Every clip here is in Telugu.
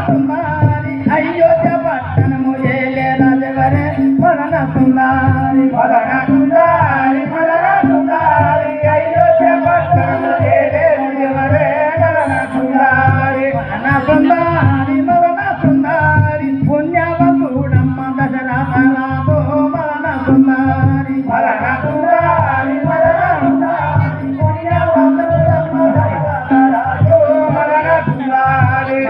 సుందరి అయోధ్య పట్టణము ఏలే రాజవరే మదన సుందరి మదన సుందరి మదన సుందరి అయోధ్య పట్టణము ఏలే రాజవరే మదన సుందరి మదన సుందరి మదన సుందరి పుణ్యవతుడమ్మ దశరథరాజో మదన సుందరి మదన సుందరి మదన సుందరి పుణ్యవతుడమ్మ దశరథరాజో మదన సుందరి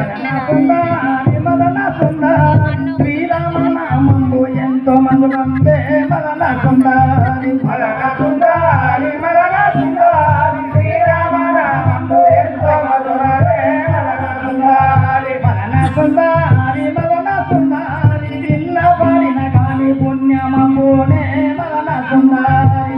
మదన సుందరి శ్రీరామనామము ఎంతో మధురంబే మదన సుందరి మదన సుందరి మదన సుందరి శ్రీరామనామము ఎంతో మధురమే మదన సుందరి మదన సుందరి మదన సుందరి నిన్న పడిన కాని పుణ్యమోనే మదన సుందరి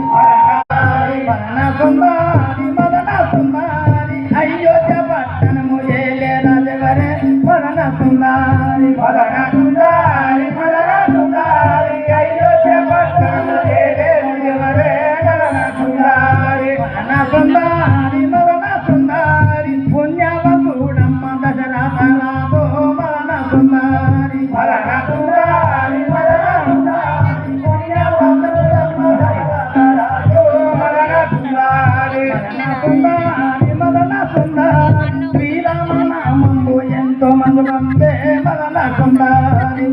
మదన సుందరి మదన సుందరి అయోధ్య పట్టణము ఏలే రాజవరే మదన సుందరి మదన సుందరి మదన సుందరి అయోధ్య పట్టణము ఏలే రాజవరే మదన సుందరి మదన సుందరి మదన సుందరి పుణ్యవతుడమ్మ దశరథరాజో మదన సుందరి మదన సుందరి మదన సుందరి పుణ్యవతుడమ్మ దశరథరాజో మదన సుందరి మదన సుందరి శ్రీరామనామము ఎంతో మధురంబే మదన సుందరి